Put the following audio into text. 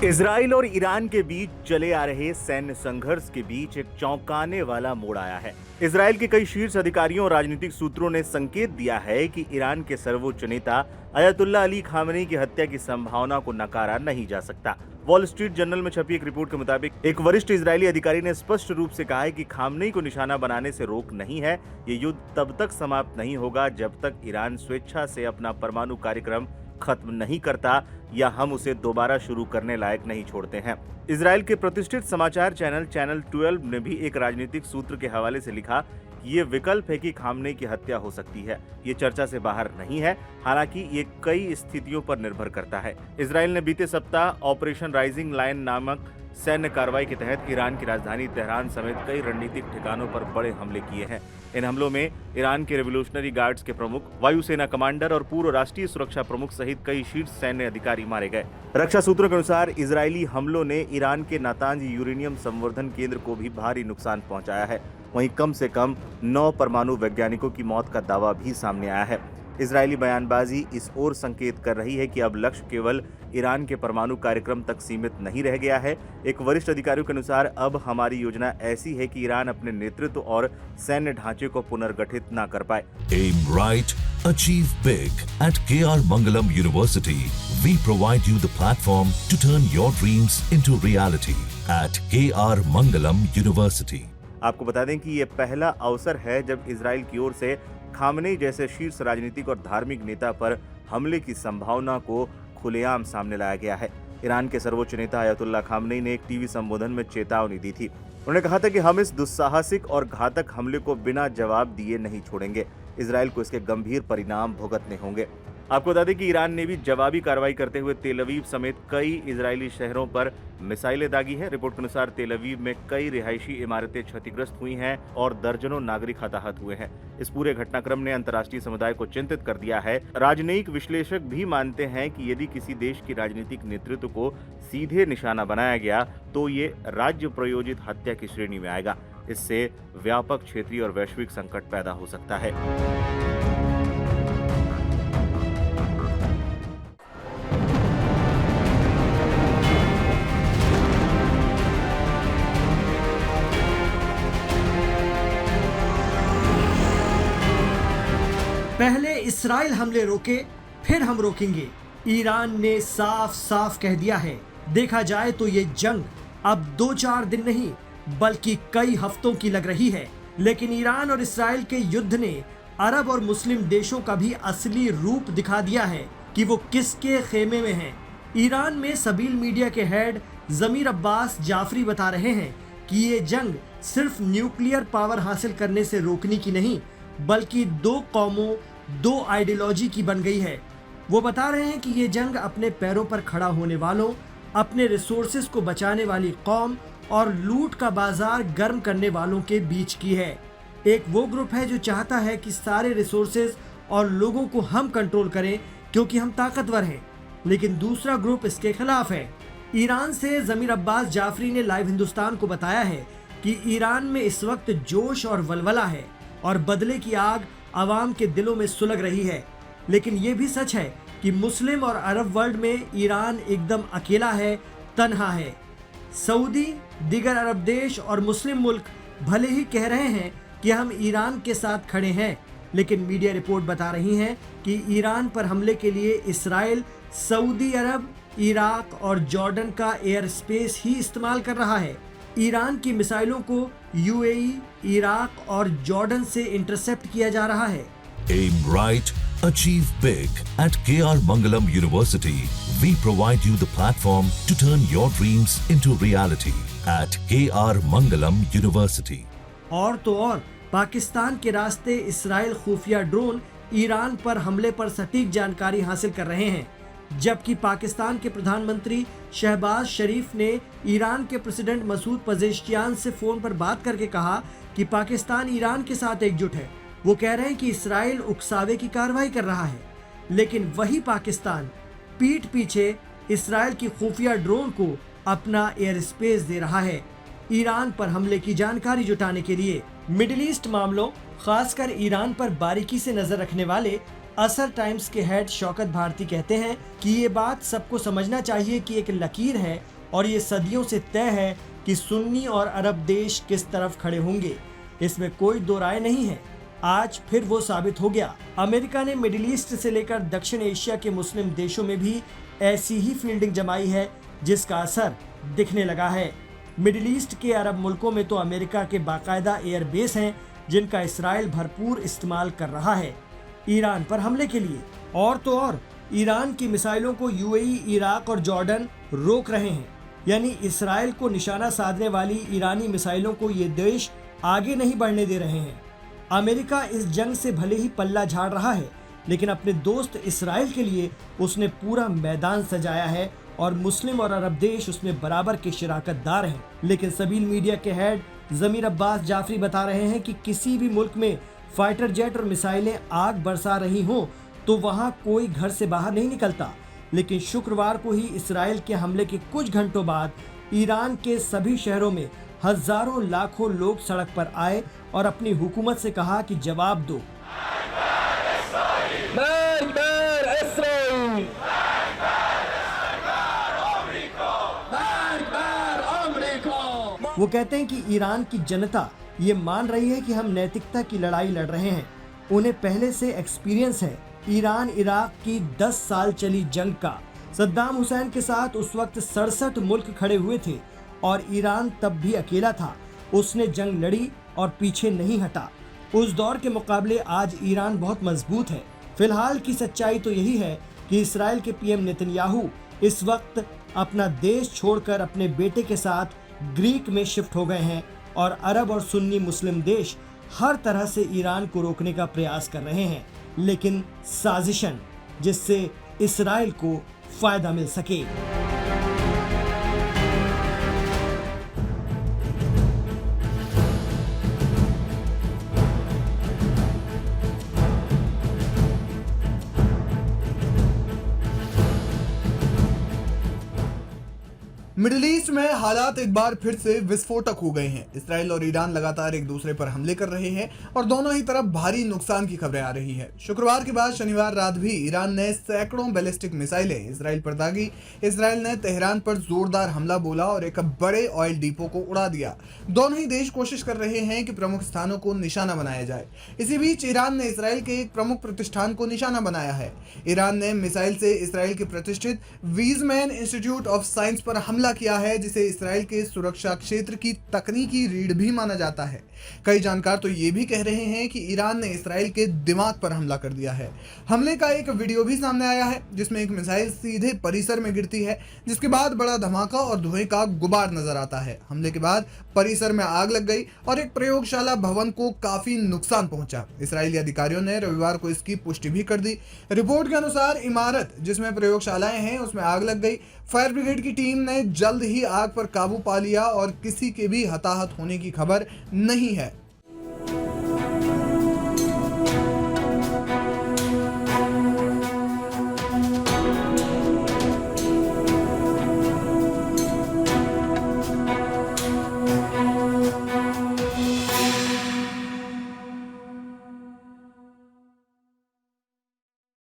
Israel और Iran के बीच चले आ रहे सैन्य संघर्ष के बीच एक चौंकाने वाला मोड़ आया है। इजराइल के कई शीर्ष अधिकारियों और राजनीतिक सूत्रों ने संकेत दिया है कि ईरान के सर्वोच्च नेता अयतुल्ला अली खामेनी की हत्या की संभावना को नकारा नहीं जा सकता। वॉल स्ट्रीट जर्नल में छपी एक रिपोर्ट के मुताबिक एक वरिष्ठ इजरायली अधिकारी ने स्पष्ट रूप से कहा है कि खामेनी को निशाना बनाने से रोक नहीं है। ये युद्ध तब तक समाप्त नहीं होगा जब तक ईरान स्वेच्छा से अपना परमाणु कार्यक्रम खत्म नहीं करता या हम उसे दोबारा शुरू करने लायक नहीं छोड़ते हैं। इजराइल के प्रतिष्ठित समाचार चैनल 12 ने भी एक राजनीतिक सूत्र के हवाले से लिखा कि ये विकल्प है कि खामेनी की हत्या हो सकती है। ये चर्चा से बाहर नहीं है, हालांकि ये कई स्थितियों पर निर्भर करता है। इजराइल ने बीते सप्ताह ऑपरेशन राइजिंग लायन नामक सैन्य कार्रवाई के तहत ईरान की राजधानी तेहरान समेत कई रणनीतिक ठिकानों पर बड़े हमले किए हैं। इन हमलों में ईरान के रेवोल्यूशनरी गार्ड्स के प्रमुख, वायुसेना कमांडर और पूर्व राष्ट्रीय सुरक्षा प्रमुख सहित कई शीर्ष सैन्य अधिकारी मारे गए। रक्षा सूत्रों के अनुसार इजरायली हमलों ने ईरान के नातांज यूरेनियम संवर्धन केंद्र को भी भारी नुकसान पहुंचाया है। वहीं कम से कम 9 परमाणु वैज्ञानिकों की मौत का दावा भी सामने आया है। इजरायली बयानबाजी इस ओर संकेत कर रही है कि अब लक्ष्य केवल ईरान के परमाणु कार्यक्रम तक सीमित नहीं रह गया है। एक वरिष्ठ अधिकारी के अनुसार अब हमारी योजना ऐसी है कि ईरान अपने नेतृत्व और सैन्य ढांचे को पुनर्गठित न कर पाए। Aim right, achieve big. At KR Mangalam University, we provide you the platform to turn your dreams into reality. At KR Mangalam University. आपको बता दें कि ये पहला अवसर है जब इजराइल की ओर से खामेनी जैसे शीर्ष राजनीतिक और धार्मिक नेता पर हमले की संभावना को खुलेआम सामने लाया गया है। ईरान के सर्वोच्च नेता अयतुल्ला खामेनी ने एक टीवी संबोधन में चेतावनी दी थी। उन्होंने कहा था कि हम इस दुस्साहसिक और घातक हमले को बिना जवाब दिए नहीं छोड़ेंगे। इजराइल को इसके गंभीर परिणाम भुगतने होंगे। आपको बता दें कि ईरान ने भी जवाबी कार्रवाई करते हुए तेल अवीव समेत कई इजरायली शहरों पर मिसाइलें दागी हैं। रिपोर्ट के अनुसार तेल अवीव में कई रिहायशी इमारतें क्षतिग्रस्त हुई हैं और दर्जनों नागरिक हताहत हुए हैं। इस पूरे घटनाक्रम ने अंतर्राष्ट्रीय समुदाय को चिंतित कर दिया है। राजनयिक विश्लेषक भी मानते हैं कि यदि किसी देश की राजनीतिक नेतृत्व को सीधे निशाना बनाया गया तो ये राज्य प्रायोजित हत्या की श्रेणी में आएगा। इससे व्यापक क्षेत्रीय और वैश्विक संकट पैदा हो सकता है। पहले इस्राइल हमले रोके, फिर हम रोकेंगे। ईरान ने साफ साफ कह दिया है। देखा जाए तो ये जंग अब 2-4 दिन नहीं बल्कि कई हफ्तों की लग रही है। लेकिन ईरान और इस्राइल के युद्ध ने अरब और मुस्लिम देशों का भी असली रूप दिखा दिया है कि वो किसके खेमे में हैं। ईरान में सबील मीडिया के हेड जमीर अब्बास जाफरी बता रहे हैं कि ये जंग सिर्फ न्यूक्लियर पावर हासिल करने से रोकने की नहीं बल्कि 2 कौमों 2 आइडियोलॉजी की बन गई है। वो बता रहे हैं कि ये जंग अपने पैरों पर खड़ा होने वालों, अपने रिसोर्सेज को बचाने वाली कौम और लूट का बाजार गर्म करने वालों के बीच की है। एक वो ग्रुप है जो चाहता है कि सारे रिसोर्सेज और लोगों को हम कंट्रोल करें क्योंकि हम ताकतवर हैं, लेकिन दूसरा ग्रुप इसके खिलाफ है। ईरान से जमीर अब्बास जाफरी ने लाइव हिंदुस्तान को बताया है कि ईरान में इस वक्त जोश और वलवला है और बदले की आग आवाम के दिलों में सुलग रही है। लेकिन ये भी सच है कि मुस्लिम और अरब वर्ल्ड में ईरान एकदम अकेला है, तन्हा है। सऊदी, दीगर अरब देश और मुस्लिम मुल्क भले ही कह रहे हैं कि हम ईरान के साथ खड़े हैं, लेकिन मीडिया रिपोर्ट बता रही हैं कि ईरान पर हमले के लिए इस्राइल, सऊदी अरब, इराक और जॉर्डन का एयर स्पेस ही इस्तेमाल कर रहा है। ईरान की मिसाइलों को यूएई, इराक और जॉर्डन से इंटरसेप्ट किया जा रहा है। Aim right, achieve big. At KR Mangalam University, we provide you the platform to turn your dreams into reality. At KR Mangalam University. और तो और पाकिस्तान के रास्ते इस्राइल खुफिया ड्रोन ईरान पर हमले पर सटीक जानकारी हासिल कर रहे हैं, जबकि पाकिस्तान के प्रधानमंत्री शहबाज शरीफ ने ईरान के प्रेसिडेंट मसूद पजेश्कियान से फोन पर बात करके कहा कि पाकिस्तान ईरान के साथ एकजुट है। वो कह रहे हैं कि इस्राइल उकसावे की कार्रवाई कर रहा है, लेकिन वही पाकिस्तान पीठ पीछे इस्राइल की खुफिया ड्रोन को अपना एयर स्पेस दे रहा है ईरान पर हमले की जानकारी जुटाने के लिए। मिडिल ईस्ट मामलों, खासकर ईरान पर बारीकी से नजर रखने वाले असर टाइम्स के हेड शौकत भारती कहते हैं कि ये बात सबको समझना चाहिए कि एक लकीर है और ये सदियों से तय है कि सुन्नी और अरब देश किस तरफ खड़े होंगे, इसमें कोई दो राय नहीं है। आज फिर वो साबित हो गया। अमेरिका ने मिडिल ईस्ट से लेकर दक्षिण एशिया के मुस्लिम देशों में भी ऐसी ही फील्डिंग जमाई है, जिसका असर दिखने लगा है। मिडिल ईस्ट के अरब मुल्कों में तो अमेरिका के बाकायदा एयरबेस हैं, जिनका इसराइल भरपूर इस्तेमाल कर रहा है ईरान पर हमले के लिए। और तो और ईरान की मिसाइलों को यूएई, इराक और जॉर्डन रोक रहे हैं। यानी इसराइल को निशाना साधने वाली ईरानी मिसाइलों को ये देश आगे नहीं बढ़ने दे रहे हैं। अमेरिका इस जंग से भले ही पल्ला झाड़ रहा है, लेकिन अपने दोस्त इसराइल के लिए उसने पूरा मैदान सजाया है और मुस्लिम और अरब देश उसमें बराबर के शिराकतदार हैं। लेकिन सबील मीडिया के हेड जमीर अब्बास जाफरी बता रहे हैं कि किसी भी मुल्क में फाइटर जेट और मिसाइलें आग बरसा रही हों तो वहां कोई घर से बाहर नहीं निकलता। लेकिन शुक्रवार को ही इसराइल के हमले के कुछ घंटों बाद ईरान के सभी शहरों में हजारों लाखों लोग सड़क पर आए और अपनी हुकूमत से कहा कि जवाब दो। वो कहते हैं कि ईरान की जनता ये मान रही है कि हम नैतिकता की लड़ाई लड़ रहे हैं। उन्हें पहले से एक्सपीरियंस है ईरान इराक की 10 साल चली जंग का। सद्दाम हुसैन के साथ उस वक्त 67 मुल्क खड़े हुए थे और ईरान तब भी अकेला था। उसने जंग लड़ी और पीछे नहीं हटा। उस दौर के मुकाबले आज ईरान बहुत मजबूत है। फिलहाल की सच्चाई तो यही है कि इसराइल के पीएम नेतन्याहू इस वक्त अपना देश छोड़कर अपने बेटे के साथ ग्रीक में शिफ्ट हो गए हैं और अरब और सुन्नी मुस्लिम देश हर तरह से ईरान को रोकने का प्रयास कर रहे हैं, लेकिन साजिशन जिससे इसराइल को फायदा मिल सके। मिडिल ईस्ट में हालात एक बार फिर से विस्फोटक हो गए हैं। इसराइल और ईरान लगातार एक दूसरे पर हमले कर रहे हैं और दोनों ही तरफ भारी नुकसान की खबरें आ रही है। शुक्रवार के बाद शनिवार रात भी ईरान ने सैकड़ों बैलिस्टिक मिसाइलें इसराइल पर दागी। इसराइल ने तेहरान पर जोरदार हमला बोला और एक बड़े ऑयल डिपो को उड़ा दिया। दोनों ही देश कोशिश कर रहे हैं कि प्रमुख स्थानों को निशाना बनाया जाए। इसी बीच ईरान ने इसराइल के एक प्रमुख प्रतिष्ठान को निशाना बनाया है। ईरान ने मिसाइल से इसराइल के प्रतिष्ठित वीज़मैन इंस्टीट्यूट ऑफ साइंस पर हमला किया है, जिसे इसराइल के सुरक्षा क्षेत्र की तकनीकी रीढ़ भी माना जाता है। कई जानकार तो ये भी कह रहे हैं कि ईरान ने इसराइल के दिमाग पर हमला कर दिया है। हमले का एक वीडियो भी सामने आया है, जिसमें एक मिसाइल सीधे परिसर में गिरती है, जिसके बाद बड़ा धमाका और धुएं का गुबार नजर आता है। हमले के बाद परिसर में आग लग गई और एक प्रयोगशाला भवन को काफी नुकसान पहुंचा। इसराइली अधिकारियों ने रविवार को इसकी पुष्टि भी कर दी। रिपोर्ट के अनुसार इमारत जिसमें प्रयोगशालाएं हैं उसमें आग लग गई। फायर ब्रिगेड की टीम ने जल्द ही आग पर काबू पा लिया और किसी के भी हताहत होने की खबर नहीं है।